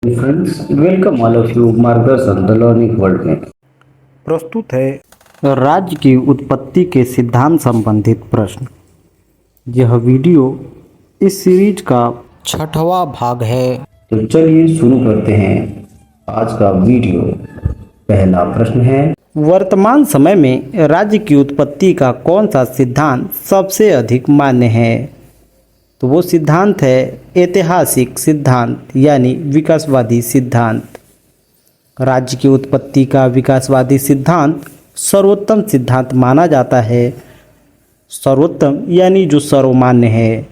Friends, welcome all of you मार्गदर्शन the learning world में प्रस्तुत है राज्य की उत्पत्ति के सिद्धांत संबंधित प्रश्न। यह वीडियो इस सीरीज का छठवां भाग है। तो चलिए शुरू करते हैं आज का वीडियो। पहला प्रश्न है, वर्तमान समय में राज्य की उत्पत्ति का कौन सा सिद्धांत सबसे अधिक मान्य है? तो वो सिद्धांत है ऐतिहासिक सिद्धांत यानी विकासवादी सिद्धांत। राज्य की उत्पत्ति का विकासवादी सिद्धांत सर्वोत्तम सिद्धांत माना जाता है। सर्वोत्तम यानी जो सर्वमान्य है।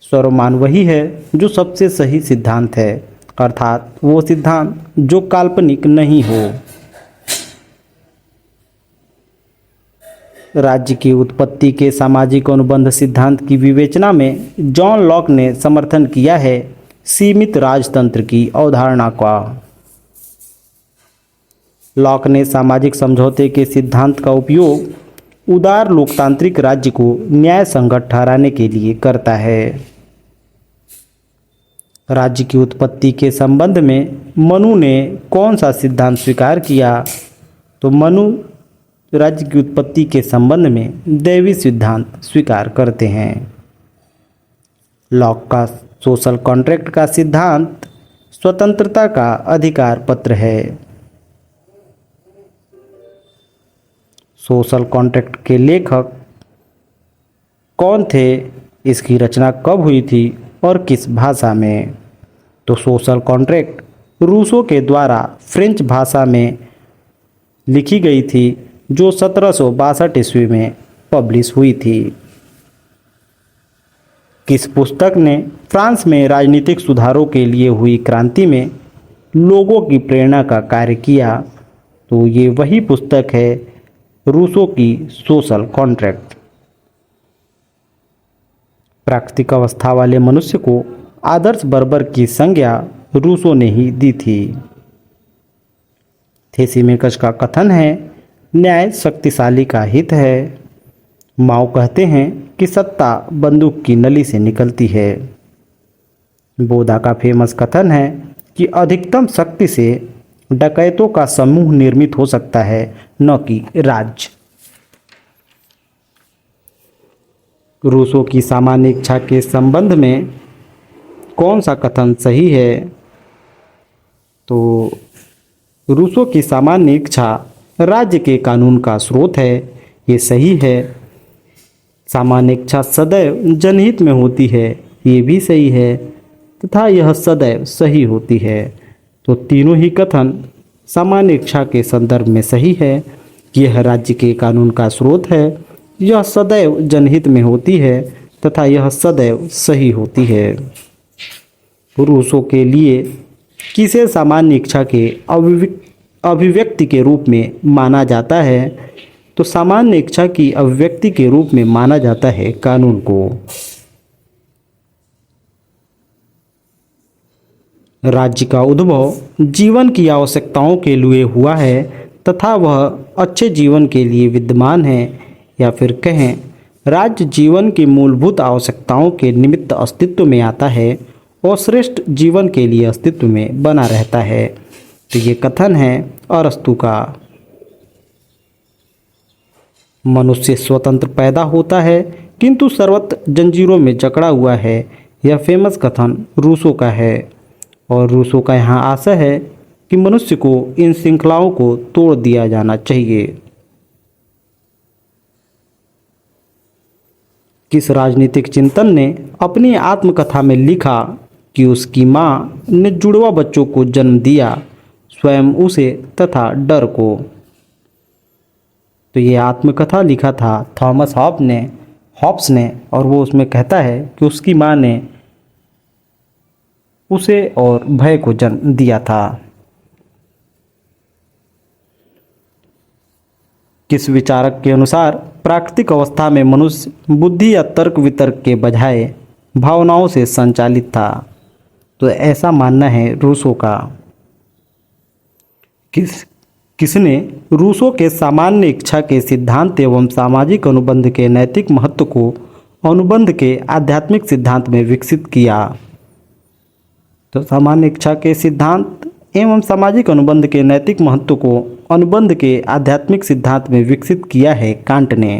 सर्वमान्य वही है जो सबसे सही सिद्धांत है, अर्थात वो सिद्धांत जो काल्पनिक नहीं हो। राज्य की उत्पत्ति के सामाजिक अनुबंध सिद्धांत की विवेचना में जॉन लॉक ने समर्थन किया है सीमित राजतंत्र की अवधारणा का। लॉक ने सामाजिक समझौते के सिद्धांत का उपयोग उदार लोकतांत्रिक राज्य को न्याय संगत ठहराने के लिए करता है। राज्य की उत्पत्ति के संबंध में मनु ने कौन सा सिद्धांत स्वीकार किया? तो मनु राज्य की उत्पत्ति के संबंध में दैवी सिद्धांत स्वीकार करते हैं। लॉक का सोशल कॉन्ट्रैक्ट का सिद्धांत स्वतंत्रता का अधिकार पत्र है। सोशल कॉन्ट्रैक्ट के लेखक कौन थे? इसकी रचना कब हुई थी और किस भाषा में? तो सोशल कॉन्ट्रैक्ट रूसो के द्वारा फ्रेंच भाषा में लिखी गई थी जो 1762 ईस्वी में पब्लिश हुई थी। किस पुस्तक ने फ्रांस में राजनीतिक सुधारों के लिए हुई क्रांति में लोगों की प्रेरणा का कार्य किया? तो ये वही पुस्तक है रूसो की सोशल कॉन्ट्रैक्ट। प्राकृतिक अवस्था वाले मनुष्य को आदर्श बर्बर की संज्ञा रूसो ने ही दी थी। थेसीमेकस का कथन है न्याय शक्तिशाली का हित है। माओ कहते हैं कि सत्ता बंदूक की नली से निकलती है। बोधा का फेमस कथन है कि अधिकतम शक्ति से डकैतों का समूह निर्मित हो सकता है, न कि राज्य। रूसो की सामान्य इच्छा के संबंध में कौन सा कथन सही है? तो रूसो की सामान्य इच्छा राज्य के कानून का स्रोत है, ये सही है। सामान्य इच्छा सदैव जनहित में होती है, ये भी सही है, तथा यह सदैव सही होती है। तो तीनों ही कथन सामान्य इच्छा के संदर्भ में सही है कि यह राज्य के कानून का स्रोत है, यह सदैव जनहित में होती है तथा यह सदैव सही होती है। रूसो के लिए किसे सामान्य इच्छा के अभिव्यक्ति के रूप में माना जाता है? तो सामान्य इच्छा की अभिव्यक्ति के रूप में माना जाता है कानून को। राज्य का उद्भव जीवन की आवश्यकताओं के लिए हुआ है तथा वह अच्छे जीवन के लिए विद्यमान है, या फिर कहें राज्य जीवन की मूलभूत आवश्यकताओं के निमित्त अस्तित्व में आता है और श्रेष्ठ जीवन के लिए अस्तित्व में बना रहता है। तो ये कथन है अरस्तु का। मनुष्य स्वतंत्र पैदा होता है किंतु सर्वत्र जंजीरों में जकड़ा हुआ है, यह फेमस कथन रूसो का है। और रूसो का यहाँ आशय है कि मनुष्य को इन श्रृंखलाओं को तोड़ दिया जाना चाहिए। किस राजनीतिक चिंतन ने अपनी आत्मकथा में लिखा कि उसकी माँ ने जुड़वा बच्चों को जन्म दिया, स्वयं उसे तथा डर को? तो ये आत्मकथा लिखा था थॉमस हॉब्स ने, और वो उसमें कहता है कि उसकी माँ ने उसे और भय को जन्म दिया था। किस विचारक के अनुसार प्राकृतिक अवस्था में मनुष्य बुद्धि या तर्क वितर्क के बजाय भावनाओं से संचालित था? तो ऐसा मानना है रूसो का। किसने रूसो के सामान्य इच्छा के सिद्धांत एवं सामाजिक अनुबंध के नैतिक महत्व को अनुबंध के आध्यात्मिक सिद्धांत में विकसित किया? तो सामान्य इच्छा के सिद्धांत एवं सामाजिक अनुबंध के नैतिक महत्व को अनुबंध के आध्यात्मिक सिद्धांत में विकसित किया है कांट ने।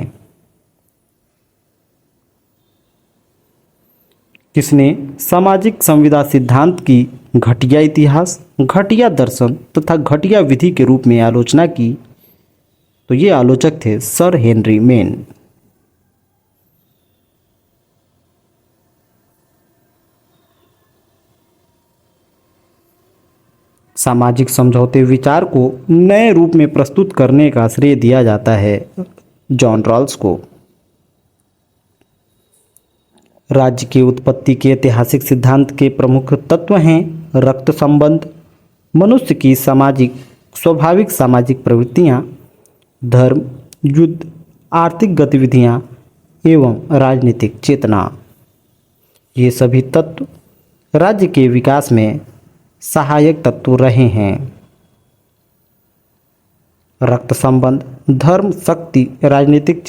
किसने सामाजिक संविदा सिद्धांत की घटिया इतिहास, घटिया दर्शन तथा घटिया विधि के रूप में आलोचना की? तो ये आलोचक थे सर हेनरी मेन। सामाजिक समझौते विचार को नए रूप में प्रस्तुत करने का श्रेय दिया जाता है जॉन रॉल्स को। राज्य की उत्पत्ति के ऐतिहासिक सिद्धांत के प्रमुख तत्व हैं रक्त संबंध, मनुष्य की स्वाभाविक सामाजिक प्रवृत्तियां, धर्म, युद्ध, आर्थिक गतिविधियां एवं राजनीतिक चेतना। ये सभी तत्व राज्य के विकास में सहायक तत्व रहे हैं। रक्त संबंध, धर्म, शक्ति, राजनीतिक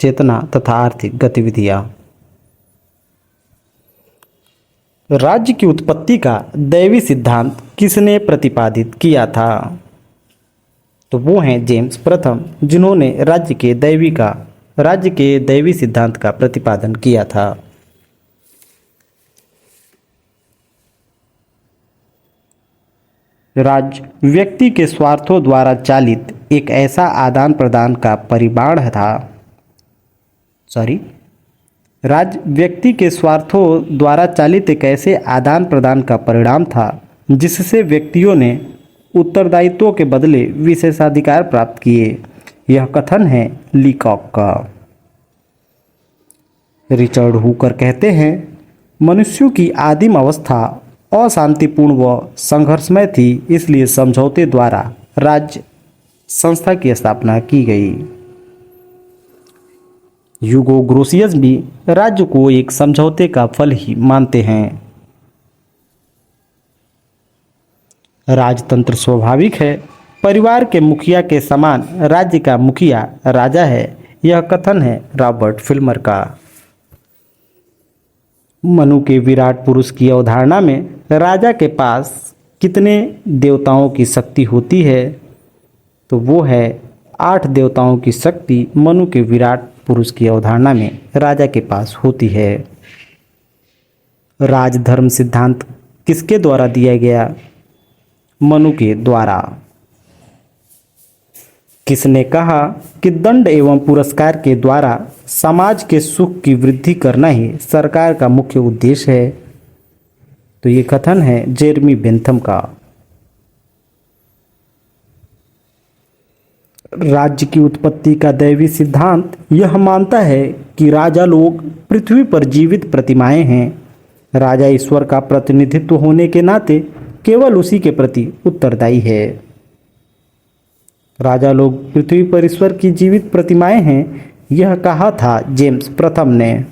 चेतना तथा आर्थिक गतिविधियां। राज्य की उत्पत्ति का दैवी सिद्धांत किसने प्रतिपादित किया था? तो वो हैं जेम्स प्रथम, जिन्होंने राज्य के दैवी सिद्धांत का प्रतिपादन किया था। राज्य व्यक्ति के स्वार्थों द्वारा चालित एक ऐसा आदान प्रदान का परिमाण था। राज्य व्यक्ति के स्वार्थों द्वारा चालित एक ऐसे आदान प्रदान का परिणाम था जिससे व्यक्तियों ने उत्तरदायित्वों के बदले विशेषाधिकार प्राप्त किए। यह कथन है लीकॉक का। रिचर्ड हुकर कहते हैं, मनुष्यों की आदिम अवस्था अशांतिपूर्ण व संघर्षमय थी, इसलिए समझौते द्वारा राज्य संस्था की स्थापना की गई। ह्यूगो ग्रोसियस भी राज्य को एक समझौते का फल ही मानते हैं। राजतंत्र स्वाभाविक है, परिवार के मुखिया के समान राज्य का मुखिया राजा है। यह कथन है रॉबर्ट फिल्मर का। मनु के विराट पुरुष की अवधारणा में राजा के पास कितने देवताओं की शक्ति होती है? तो वो है 8 देवताओं की शक्ति मनु के विराट पुरुष की अवधारणा में राजा के पास होती है। राजधर्म सिद्धांत किसके द्वारा दिया गया? मनु के द्वारा। किसने कहा कि दंड एवं पुरस्कार के द्वारा समाज के सुख की वृद्धि करना ही सरकार का मुख्य उद्देश्य है? तो ये कथन है जेरमी बेंथम का। राज्य की उत्पत्ति का दैवी सिद्धांत यह मानता है कि राजा लोग पृथ्वी पर जीवित प्रतिमाएं हैं। राजा ईश्वर का प्रतिनिधित्व होने के नाते केवल उसी के प्रति उत्तरदायी है। राजा लोग पृथ्वी पर ईश्वर की जीवित प्रतिमाएं हैं, यह कहा था जेम्स प्रथम ने।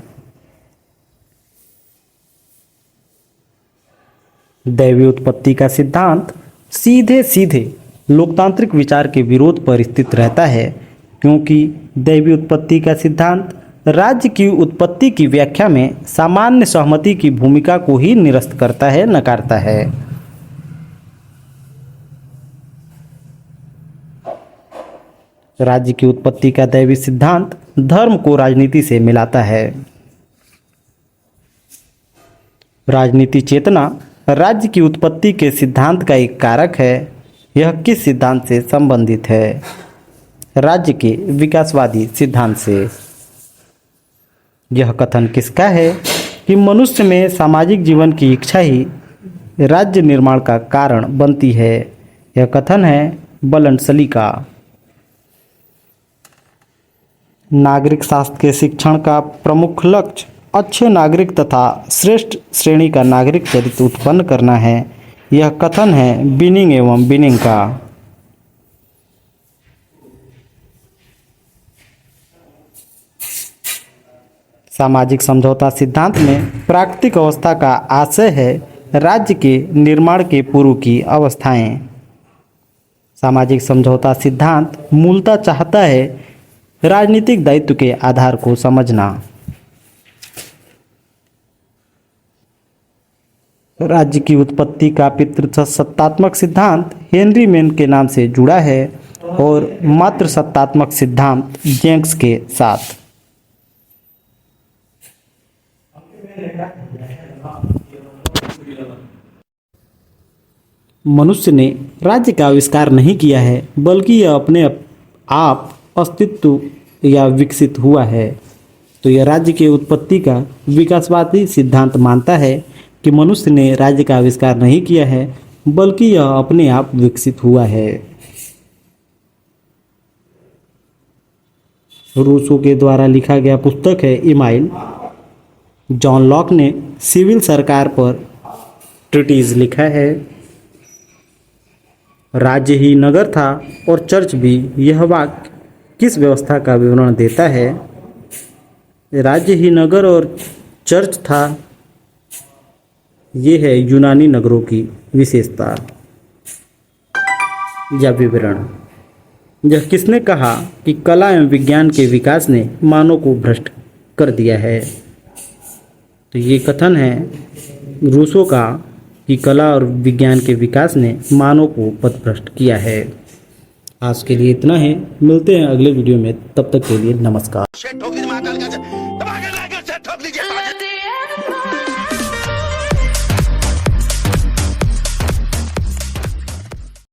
दैवी उत्पत्ति का सिद्धांत सीधे सीधे लोकतांत्रिक विचार के विरोध पर स्थित रहता है, क्योंकि दैवी उत्पत्ति का सिद्धांत राज्य की उत्पत्ति की व्याख्या में सामान्य सहमति की भूमिका को ही निरस्त करता है, नकारता है। राज्य की उत्पत्ति का दैवी सिद्धांत धर्म को राजनीति से मिलाता है। राजनीति चेतना राज्य की उत्पत्ति के सिद्धांत का एक कारक है। यह किस सिद्धांत से संबंधित है? राज्य के विकासवादी सिद्धांत से। यह कथन किसका है कि मनुष्य में सामाजिक जीवन की इच्छा ही राज्य निर्माण का कारण बनती है? यह कथन है बलनसली का। नागरिक शास्त्र के शिक्षण का प्रमुख लक्ष्य अच्छे नागरिक तथा श्रेष्ठ श्रेणी का नागरिक चरित्र उत्पन्न करना है। यह कथन है बिनिंग एवं बिनिंग का। सामाजिक समझौता सिद्धांत में प्राकृतिक अवस्था का आशय है राज्य के निर्माण के पूर्व की अवस्थाएं। सामाजिक समझौता सिद्धांत मूलतः चाहता है राजनीतिक दायित्व के आधार को समझना। राज्य की उत्पत्ति का पितृसत्तात्मक सिद्धांत हेनरी मैन के नाम से जुड़ा है और मातृसत्तात्मक सिद्धांत जेंक्स के साथ। मनुष्य ने राज्य का आविष्कार नहीं किया है, बल्कि यह अपने आप अस्तित्व या विकसित हुआ है। तो यह राज्य की उत्पत्ति का विकासवादी सिद्धांत मानता है कि मनुष्य ने राज्य का आविष्कार नहीं किया है, बल्कि यह अपने आप विकसित हुआ है। रूसो के द्वारा लिखा गया पुस्तक है इमाइल। जॉन लॉक ने सिविल सरकार पर ट्रीटीज लिखा है। राज्य ही नगर था और चर्च भी। यह वाक्य किस व्यवस्था का विवरण देता है? राज्य ही नगर और चर्च था, ये है यूनानी नगरों की विशेषता या विवरण। यह किसने कहा कि कला एवं विज्ञान के विकास ने मानव को भ्रष्ट कर दिया है? तो ये कथन है रूसो का कि कला और विज्ञान के विकास ने मानव को पथभ्रष्ट किया है। आज के लिए इतना है, मिलते हैं अगले वीडियो में, तब तक के लिए नमस्कार।